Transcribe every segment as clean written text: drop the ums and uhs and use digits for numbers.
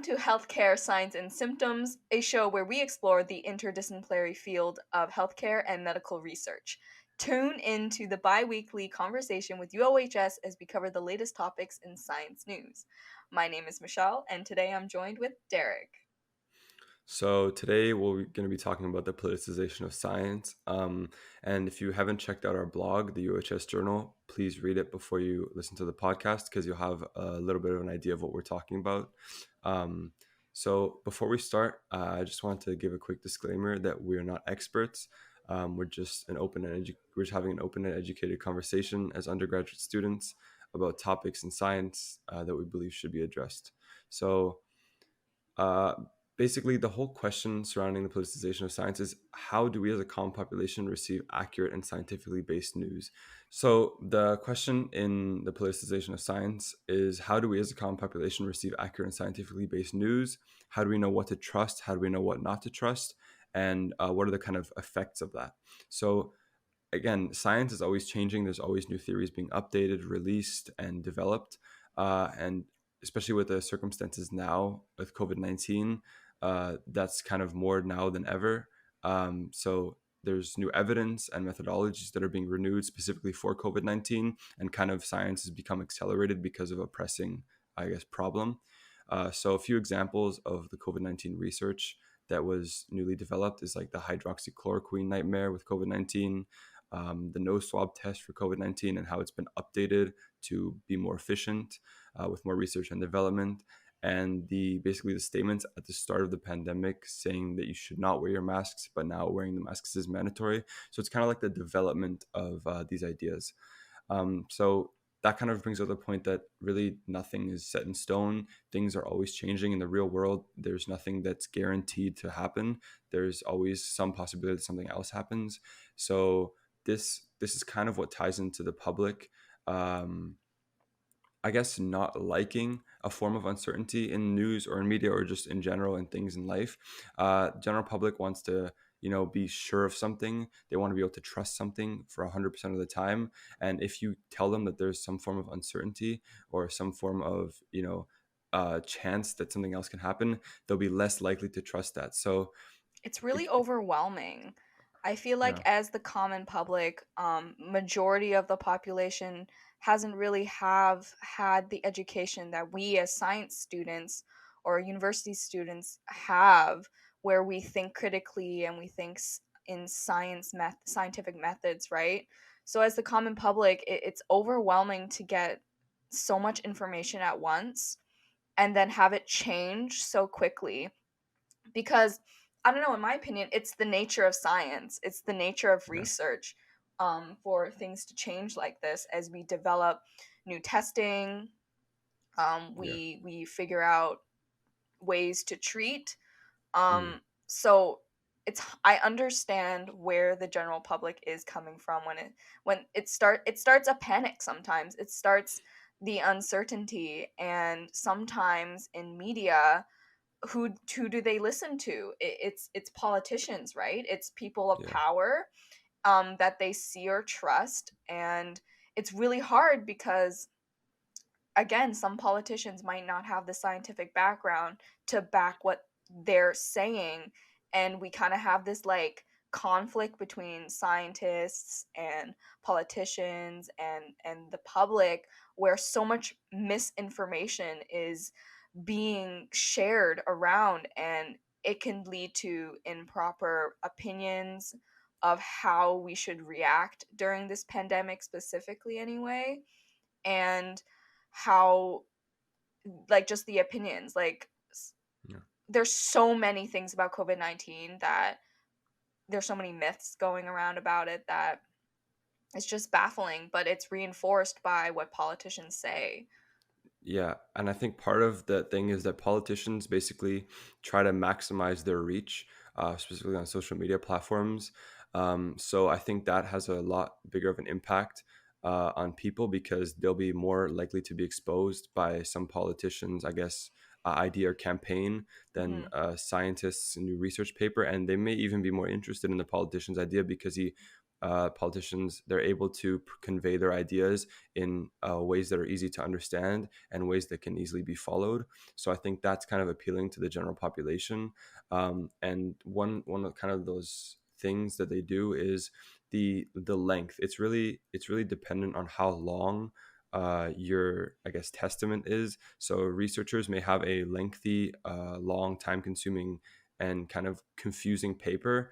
Welcome to Healthcare Science and Symptoms, a show where we explore the interdisciplinary field of healthcare and medical research. Tune into the bi weekly conversation with UOHS as we cover the latest topics in science news. My name is Michelle, and today I'm joined with Derek. So today we're going to be talking about the politicization of science. And if you haven't checked out our blog, the UHS Journal, please read it before you listen to the podcast because you'll have a little bit of an idea of what we're talking about. Um, so before we start, I just want to give a quick disclaimer that we're not experts. We're just we're just having an open and educated conversation as undergraduate students about topics in science that we believe should be addressed. So uh, basically, the whole question surrounding the politicization of science is how do we as a common population receive accurate and scientifically based news? So, the question in the politicization of science is how do we as a common population receive accurate and scientifically based news? How do we know what to trust? How do we know what not to trust? And what are the kind of effects of that? So, again, science is always changing. There's always new theories being updated, released, and developed. And especially with the circumstances now with COVID-19, that's kind of more now than ever. So there's new evidence and methodologies that are being renewed specifically for COVID-19, and kind of science has become accelerated because of a pressing, I guess, problem. So a few examples of the COVID-19 research that was newly developed is like the hydroxychloroquine nightmare with COVID-19, the nose swab test for COVID-19 and how it's been updated to be more efficient with more research and development. And basically the statements at the start of the pandemic saying that you should not wear your masks, but now wearing the masks is mandatory. So it's kind of like the development of these ideas. So that kind of brings up the point that really nothing is set in stone. Things are always changing in the real world. There's nothing that's guaranteed to happen. There's always some possibility that something else happens. So this is kind of what ties into the public. I guess not liking a form of uncertainty in news or in media or just in general in things in life. General public wants to, be sure of something. They want to be able to trust something for 100% of the time. And if you tell them that there's some form of uncertainty or some form of, chance that something else can happen, they'll be less likely to trust that. So, It's really it, overwhelming. I feel like yeah, as the common public, majority of the population hasn't really have had the education that we as science students or university students have, where we think critically and we think in scientific methods, right? So as the common public, it's overwhelming to get so much information at once and then have it change so quickly because I don't know, in my opinion, it's the nature of science. It's the nature of yeah, research for things to change like this as we develop new testing. yeah, We figure out ways to treat. mhm, So I understand where the general public is coming from when it starts a panic sometimes. It starts the uncertainty, and sometimes in media who do they listen to? It's politicians, right? It's people of yeah, power that they see or trust, and it's really hard because again, some politicians might not have the scientific background to back what they're saying, and we kind of have this like conflict between scientists and politicians and the public where so much misinformation is being shared around, and it can lead to improper opinions of how we should react during this pandemic specifically anyway, and how like just the opinions like yeah. there's so many things about COVID-19 that there's so many myths going around about it that it's just baffling, but it's reinforced by what politicians say. Yeah, and I think part of the thing is that politicians basically try to maximize their reach, specifically on social media platforms. So I think that has a lot bigger of an impact on people because they'll be more likely to be exposed by some politicians, I guess, idea or campaign than Mhm. a scientist's new research paper, and they may even be more interested in the politician's idea because he politicians, they're able to convey their ideas in ways that are easy to understand and ways that can easily be followed. So I think that's kind of appealing to the general population. And one of kind of those things that they do is the length. It's really dependent on how long your, I guess, testament is. So researchers may have a lengthy, long, time consuming and kind of confusing paper,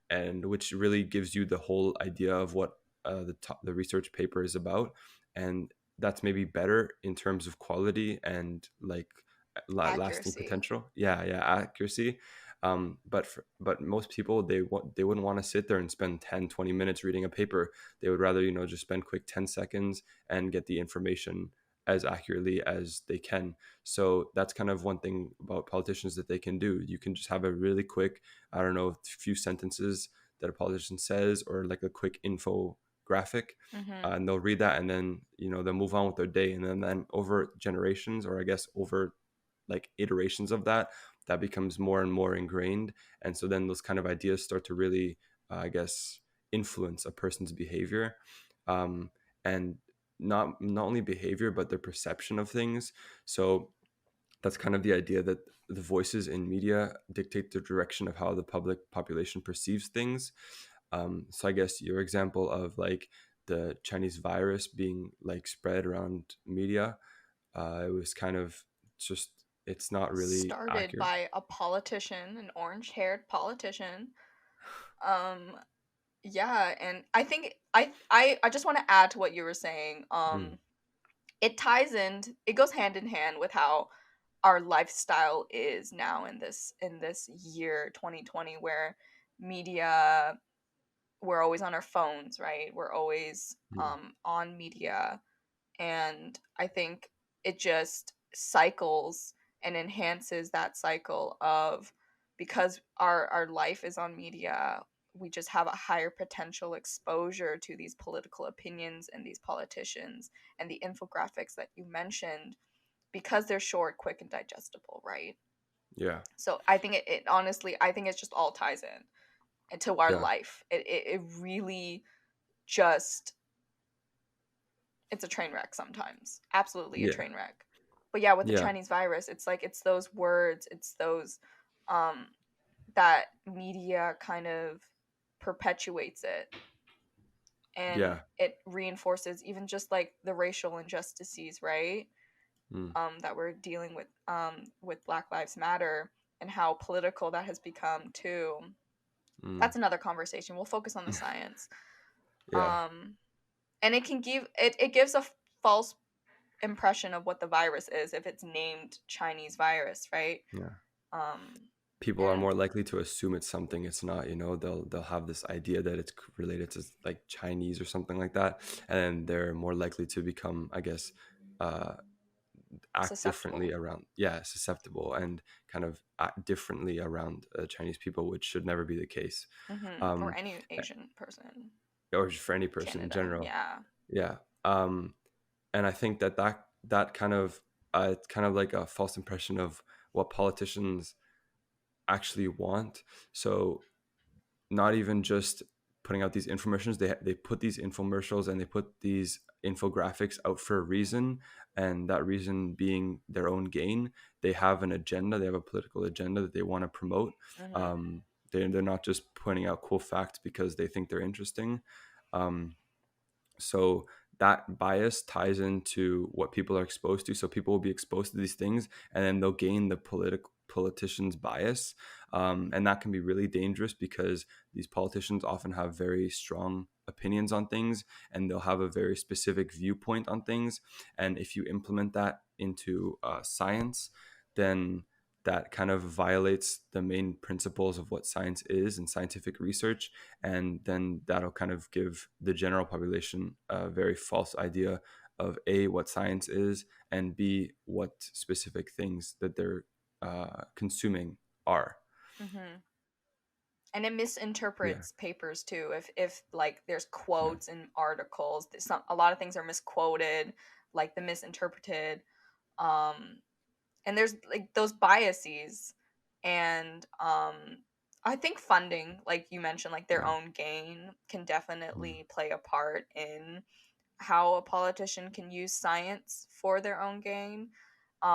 and which really gives you the whole idea of what the research paper is about, and that's maybe better in terms of quality and like lasting Accuracy. potential. Yeah, yeah, accuracy. But most people, they wouldn't want to sit there and spend 10, 20 minutes reading a paper. They would rather, just spend quick 10 seconds and get the information as accurately as they can. So that's kind of one thing about politicians that they can do. You can just have a really quick, I don't know, few sentences that a politician says, or like a quick infographic, Mm-hmm. and they'll read that, and then they'll move on with their day, and then over generations, or I guess over like iterations of that, that becomes more and more ingrained, and so then those kind of ideas start to really, I guess, influence a person's behavior, um, and not only behavior but their perception of things. So that's kind of the idea that the voices in media dictate the direction of how the public population perceives things. So I guess your example of like the Chinese virus being like spread around media, it was kind of just, it's not really Started accurate. by a politician, an orange-haired politician. Um, yeah, and I think I just want to add to what you were saying. Mm, It goes hand in hand with how our lifestyle is now in this year 2020, where media, we're always on our phones, right? We're always mm, on media, and I think it just cycles and enhances that cycle of, because our life is on media, we just have a higher potential exposure to these political opinions and these politicians and the infographics that you mentioned, because they're short, quick, and digestible, right? yeah, So I think it honestly, I think it just all ties in into our yeah, life. It really just, it's a train wreck sometimes. Absolutely a yeah, train wreck. But yeah, with the yeah, Chinese virus, it's like it's those words, it's those um that media kind of perpetuates it, and yeah, it reinforces even just like the racial injustices, right? mm, That we're dealing with Black Lives Matter, and how political that has become too. mm, That's another conversation. We'll focus on the science. yeah, Um and it can give it gives a false impression of what the virus is if it's named Chinese virus, right? yeah. Um, People are and more likely to assume it's something it's not. They'll have this idea that it's related to like Chinese or something like that, and then they're more likely to become, I guess, uh act differently susceptible. around, yeah, susceptible, and kind of act differently around Chinese people, which should never be the case. Or um any Asian person. or just for any person in Canada, general. yeah. Yeah. And I think that kind of, it's kind of like a false impression of what politicians actually want. So not even just putting out these infomercials, they put these infomercials and they put these infographics out for a reason, and that reason being their own gain. They have an agenda, they have a political agenda that they want to promote. Mhm. um, they're not just pointing out cool facts because they think they're interesting. um, so that bias ties into what people are exposed to. So people will be exposed to these things, and then they'll gain the politician's bias, and that can be really dangerous because these politicians often have very strong opinions on things, and they'll have a very specific viewpoint on things. And if you implement that into science, then that kind of violates the main principles of what science is and scientific research, and then that'll kind of give the general population a very false idea of a, what science is, and b, what specific things that they're consuming are. Mhm. And it Yeah, misinterprets papers too. If like there's yeah, quotes in articles, a lot of things are misquoted, like the misinterpreted. Um and there's like those biases, and I think funding, like you mentioned, like their Yeah. own gain can Mm. definitely play a part in how a politician can use science for their own gain.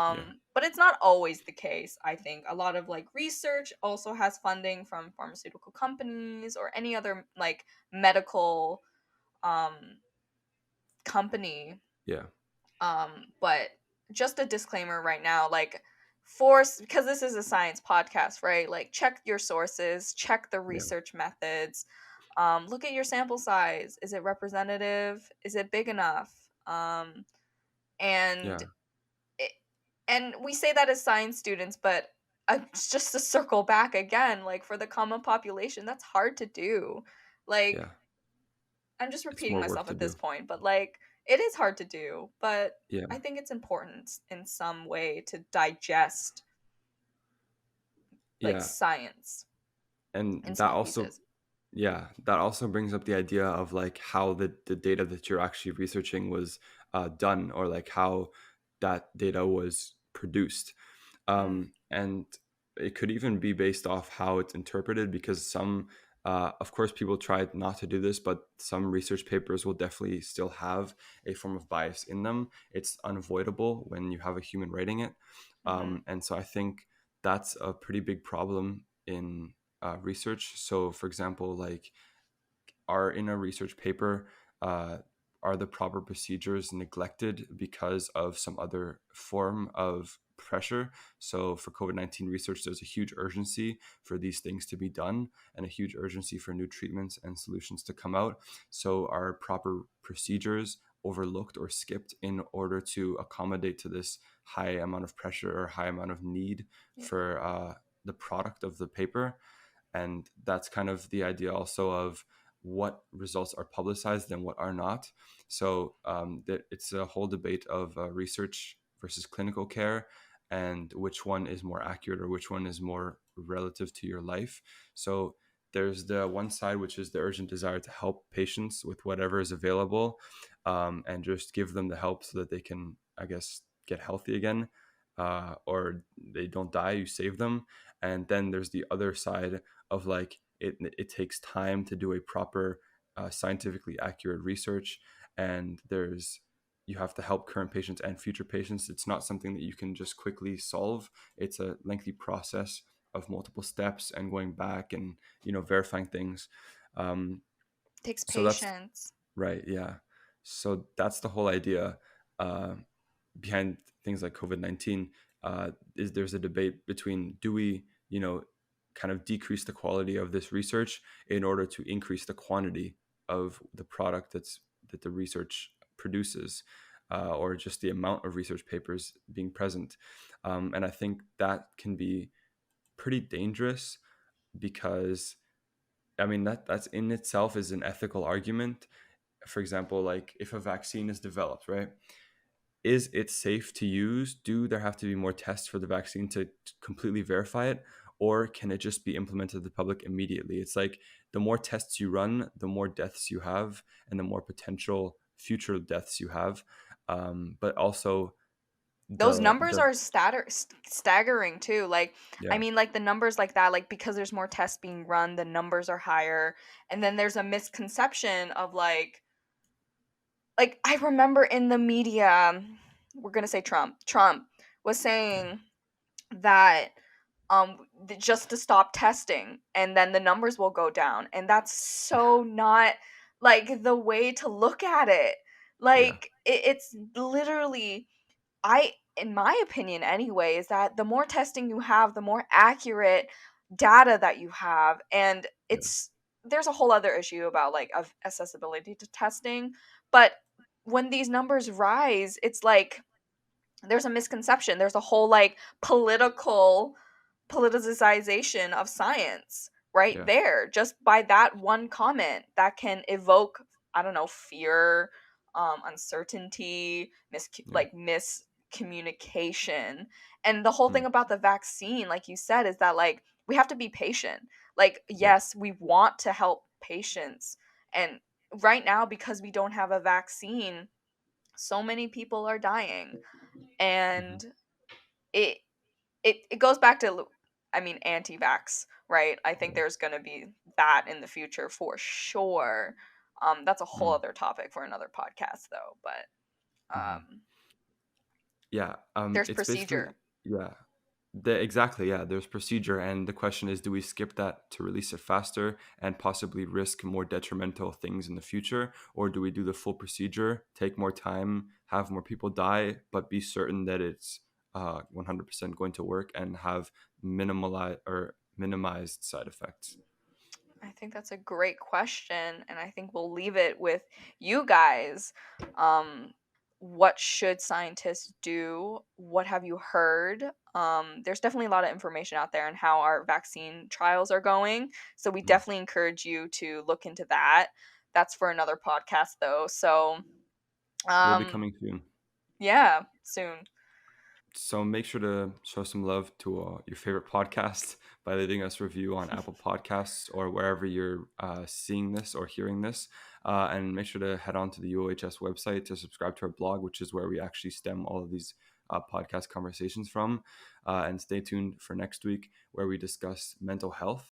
Yeah. But it's not always the case, I think. A lot of like research also has funding from pharmaceutical companies or any other like medical um company. Yeah. But just a disclaimer right now, like force because this is a science podcast, right? Like check your sources, check the Yeah. research methods. Look at your sample size. Is it representative? Is it big enough? And Yeah. it, and we say that as science students, but just to circle back again, like for the common population, that's hard to do. Like Yeah. I'm just It's repeating more work myself to at this do. point, but like it is hard to do, but I Yeah. think it's important in some way to digest like Yeah. science And in that small also, pieces. yeah, that also brings up the idea of like how the data that you're actually researching was done, or like how that data was produced. Mm, And it could even be based off how it's interpreted, because some, of course, people try not to do this, but some research papers will definitely still have a form of bias in them. It's unavoidable when you have a human writing it. mhm, And so I think that's a pretty big problem in research. So, for example, like, are in a research paper, uh, are the proper procedures neglected because of some other form of pressure? So for COVID-19 research, there's a huge urgency for these things to be done, and a huge urgency for new treatments and solutions to come out. So are proper procedures overlooked or skipped in order to accommodate to this high amount of pressure or high amount of need yeah, for the product of the paper? And that's kind of the idea also of what results are publicized and what are not. So that it's a whole debate of research versus clinical care, and which one is more accurate or which one is more relative to your life. So there's the one side, which is the urgent desire to help patients with whatever is available, and just give them the help so that they can, I guess, get healthy again, or they don't die, you save them. And then there's the other side of like, it takes time to do a proper scientifically accurate research, and there's, you have to help current patients and future patients. It's not something that you can just quickly solve. It's a lengthy process of multiple steps and going back and, verifying things. um, takes so that's patience. right, yeah. So that's the whole idea uh, behind things like COVID-19. Is there's a debate between, do we, kind of decrease the quality of this research in order to increase the quantity of the product that the research produces, or just the amount of research papers being present. And I think that can be pretty dangerous, because I mean that's in itself is an ethical argument. For example, like if a vaccine is developed, right? Is it safe to use? Do there have to be more tests for the vaccine to completely verify it? Or can it just be implemented to the public immediately? It's like the more tests you run, the more deaths you have, and the more potential future deaths you have. But also Those numbers the are staggering too. Like, I yeah, mean, like the numbers like that, like because there's more tests being run, the numbers are higher. And then there's a misconception of like I remember in the media, we're gonna say Trump. Trump was yeah, saying that just to stop testing and then the numbers will go down, and that's yeah, so not like the way to look at it. yeah, Like it's literally, I in my opinion anyway, is that the more testing you have, the more accurate data that you have. And yeah, it's there's a whole other issue about like of accessibility to testing, but when these numbers rise, it's like there's a misconception. There's a whole like politicization of science right yeah, there just by that one comment that can evoke, I don't know, fear, uncertainty, yeah, miscommunication. And the whole mm, thing about the vaccine, like you said, is that like we have to be patient. Like yeah, yes, we want to help patients, and right now because we don't have a vaccine, so many people are dying. mhm, And it it goes back to I mean, anti-vax, right? I think there's going to be that in the future for sure. That's a whole Mm, other topic for another podcast, though. But mhm. um, Yeah, there's it's basically procedure. yeah. Exactly, yeah. There's procedure, and the question is, do we skip that to release it faster and possibly risk more detrimental things in the future, or do we do the full procedure, take more time, have more people die, but be certain that it's 100% going to work and have minimized side effects? I think that's a great question, and I think we'll leave it with you guys. Um, what should scientists do? What have you heard? There's definitely a lot of information out there on how our vaccine trials are going, so we Mm. definitely encourage you to look into that. That's for another podcast, though. So, Will be um, coming soon. yeah, soon. So make sure to show some love to your favorite podcast by leaving us a review on Apple Podcasts or wherever you're seeing this or hearing this. And make sure to head on to the UOHS website to subscribe to our blog, which is where we actually stem all of these podcast conversations from. And stay tuned for next week where we discuss mental health